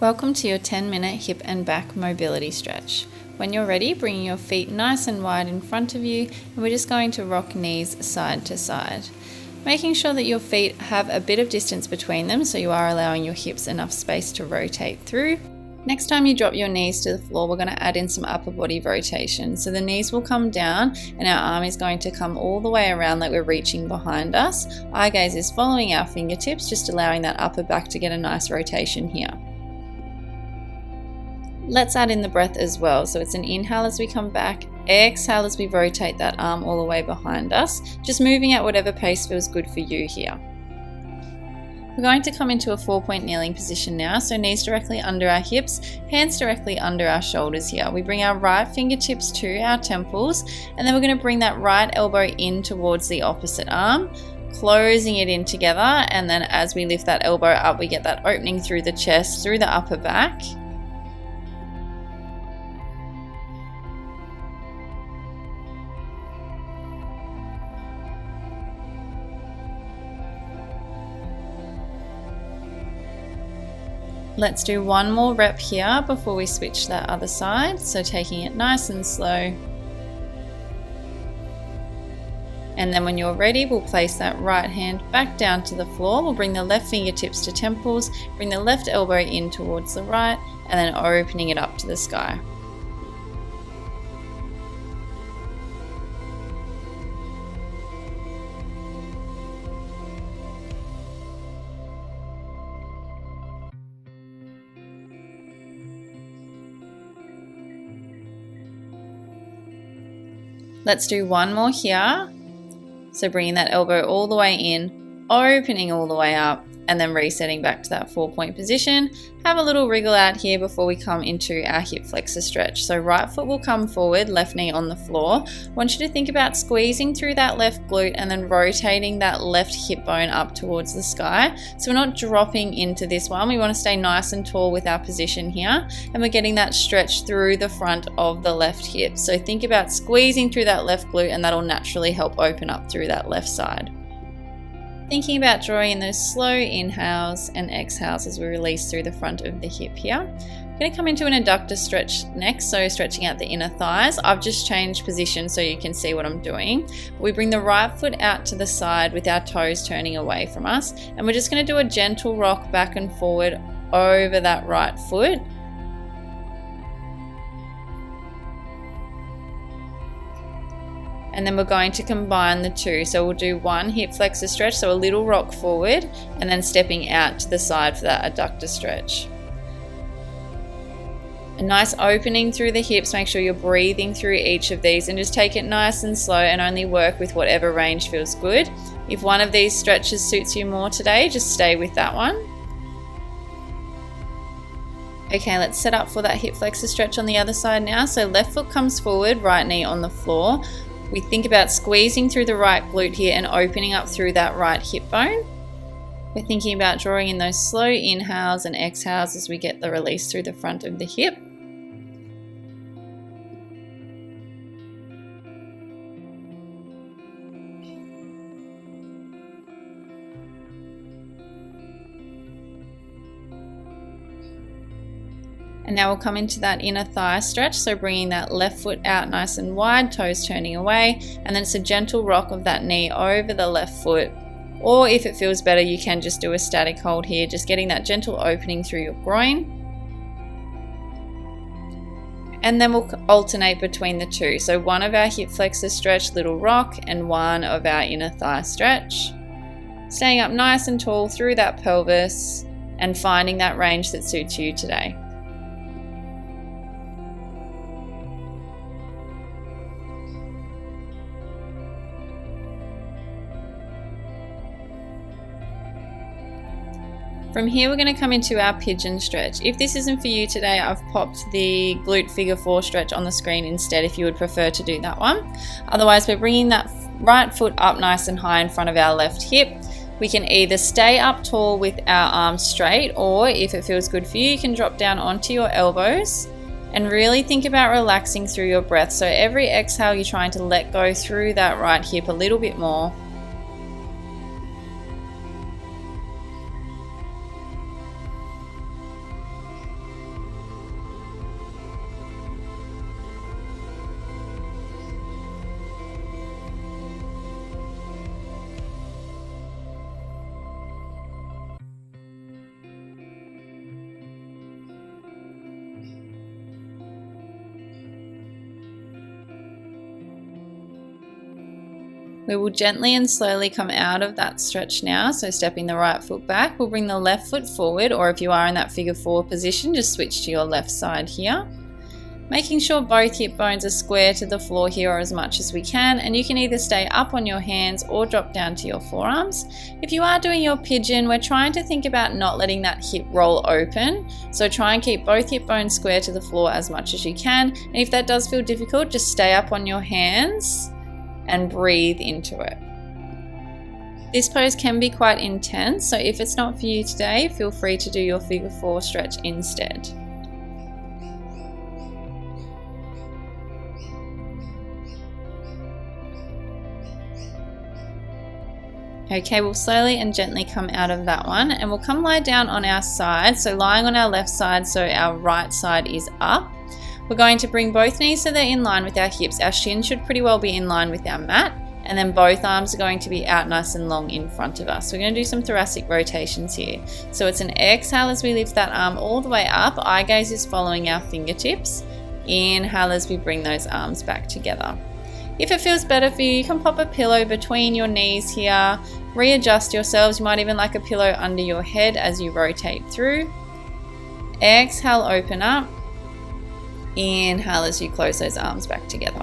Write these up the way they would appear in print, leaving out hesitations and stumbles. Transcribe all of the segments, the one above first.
Welcome to your 10-minute hip and back mobility stretch. When you're ready, bring your feet nice and wide in front of you, and we're just going to rock knees side to side. Making sure that your feet have a bit of distance between them so you are allowing your hips enough space to rotate through. Next time you drop your knees to the floor, we're going to add in some upper body rotation. So the knees will come down and our arm is going to come all the way around like we're reaching behind us. Eye gaze is following our fingertips, just allowing that upper back to get a nice rotation here. Let's add in the breath as well. So it's an inhale as we come back, exhale as we rotate that arm all the way behind us, just moving at whatever pace feels good for you here. We're going to come into a 4-point kneeling position now, so knees directly under our hips, hands directly under our shoulders here. We bring our right fingertips to our temples, and then we're going to bring that right elbow in towards the opposite arm, closing it in together, and then as we lift that elbow up, we get that opening through the chest, through the upper back. Let's do one more rep here before we switch that other side. So taking it nice and slow. And then when you're ready, we'll place that right hand back down to the floor. We'll bring the left fingertips to temples, bring the left elbow in towards the right, and then opening it up to the sky. Let's do one more here. So bringing that elbow all the way in, opening all the way up, and then resetting back to that 4-point position. Have a little wriggle out here before we come into our hip flexor stretch. So right foot will come forward, left knee on the floor. I want you to think about squeezing through that left glute and then rotating that left hip bone up towards the sky. So we're not dropping into this one. We want to stay nice and tall with our position here. And we're getting that stretch through the front of the left hip. So think about squeezing through that left glute, and that'll naturally help open up through that left side. Thinking about drawing in those slow inhales and exhales as we release through the front of the hip here. I'm going to come into an adductor stretch next, so stretching out the inner thighs. I've just changed position so you can see what I'm doing. We bring the right foot out to the side with our toes turning away from us, and we're just going to do a gentle rock back and forward over that right foot. And then we're going to combine the two. So we'll do one hip flexor stretch, so a little rock forward, and then stepping out to the side for that adductor stretch. A nice opening through the hips. Make sure you're breathing through each of these, and just take it nice and slow and only work with whatever range feels good. If one of these stretches suits you more today, just stay with that one. Okay, let's set up for that hip flexor stretch on the other side now. So left foot comes forward, right knee on the floor. We think about squeezing through the right glute here and opening up through that right hip bone. We're thinking about drawing in those slow inhales and exhales as we get the release through the front of the hip. And now we'll come into that inner thigh stretch, so bringing that left foot out nice and wide, toes turning away, and then it's a gentle rock of that knee over the left foot. Or if it feels better, you can just do a static hold here, just getting that gentle opening through your groin. And then we'll alternate between the two. So one of our hip flexor stretch, little rock, and one of our inner thigh stretch. Staying up nice and tall through that pelvis and finding that range that suits you today. From here, we're going to come into our pigeon stretch. If this isn't for you today, I've popped the glute figure 4 stretch on the screen instead if you would prefer to do that one. Otherwise, we're bringing that right foot up nice and high in front of our left hip. We can either stay up tall with our arms straight, or if it feels good for you, you can drop down onto your elbows and really think about relaxing through your breath. So every exhale, you're trying to let go through that right hip a little bit more. We will gently and slowly come out of that stretch now. So stepping the right foot back, we'll bring the left foot forward, or if you are in that figure 4 position, just switch to your left side here. Making sure both hip bones are square to the floor here or as much as we can, and you can either stay up on your hands or drop down to your forearms. If you are doing your pigeon, we're trying to think about not letting that hip roll open, so try and keep both hip bones square to the floor as much as you can, and if that does feel difficult, just stay up on your hands and breathe into it. This pose can be quite intense, so if it's not for you today, feel free to do your figure 4 stretch instead. Okay, we'll slowly and gently come out of that one, and we'll come lie down on our side, so lying on our left side so our right side is up. We're going to bring both knees so they're in line with our hips. Our shin should pretty well be in line with our mat, and then both arms are going to be out nice and long in front of us. We're going to do some thoracic rotations here. So it's an exhale as we lift that arm all the way up. Eye gaze is following our fingertips. Inhale as we bring those arms back together. If it feels better for you, you can pop a pillow between your knees here, readjust yourselves. You might even like a pillow under your head as you rotate through. Exhale, open up. Inhale as you close those arms back together.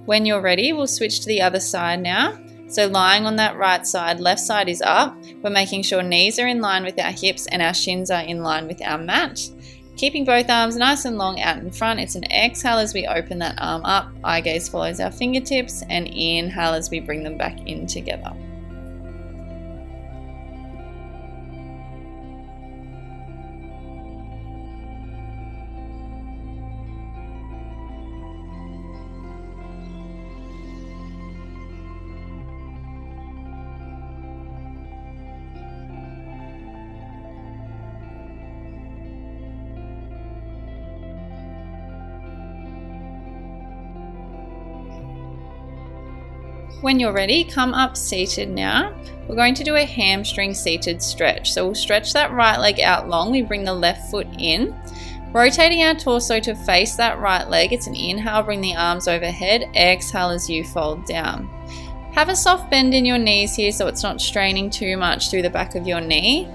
When you're ready, we'll switch to the other side now. So lying on that right side, left side is up. We're making sure knees are in line with our hips and our shins are in line with our mat. Keeping both arms nice and long out in front. It's an exhale as we open that arm up. Eye gaze follows our fingertips, and inhale as we bring them back in together. When you're ready, come up seated now. We're going to do a hamstring seated stretch. So we'll stretch that right leg out long. We bring the left foot in, rotating our torso to face that right leg. It's an inhale, bring the arms overhead. Exhale as you fold down. Have a soft bend in your knees here so it's not straining too much through the back of your knee.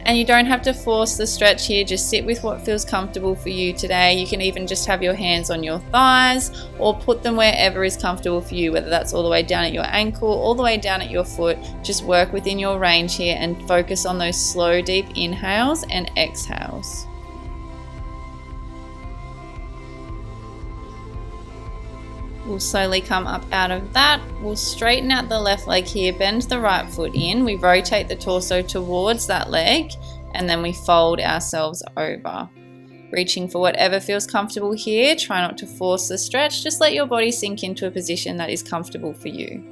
And you don't have to force the stretch here, just sit with what feels comfortable for you today. You can even just have your hands on your thighs or put them wherever is comfortable for you, whether that's all the way down at your ankle, all the way down at your foot. Just work within your range here and focus on those slow, deep inhales and exhales. We'll slowly come up out of that. We'll straighten out the left leg here, bend the right foot in. We rotate the torso towards that leg, and then we fold ourselves over. Reaching for whatever feels comfortable here. Try not to force the stretch. Just let your body sink into a position that is comfortable for you.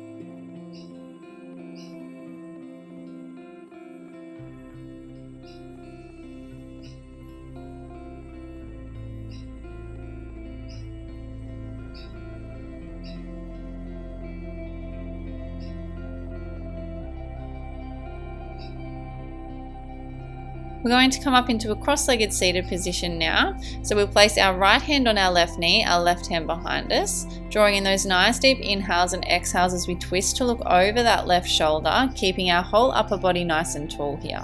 We're going to come up into a cross-legged seated position now. So we'll place our right hand on our left knee, our left hand behind us, drawing in those nice deep inhales and exhales as we twist to look over that left shoulder, keeping our whole upper body nice and tall here.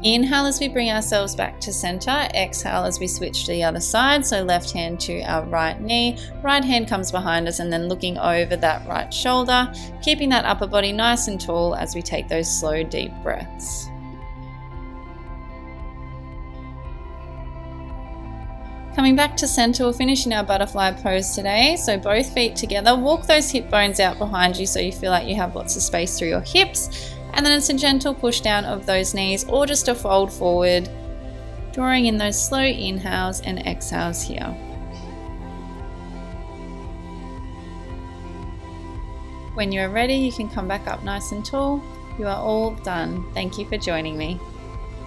Inhale as we bring ourselves back to center. Exhale as we switch to the other side. So left hand to our right knee, right hand comes behind us, and then looking over that right shoulder, keeping that upper body nice and tall as we take those slow, deep breaths. Coming back to center, we'll finish in our butterfly pose today. So both feet together, walk those hip bones out behind you so you feel like you have lots of space through your hips. And then it's a gentle push down of those knees or just a fold forward, drawing in those slow inhales and exhales here. When you're ready, you can come back up nice and tall. You are all done. Thank you for joining me.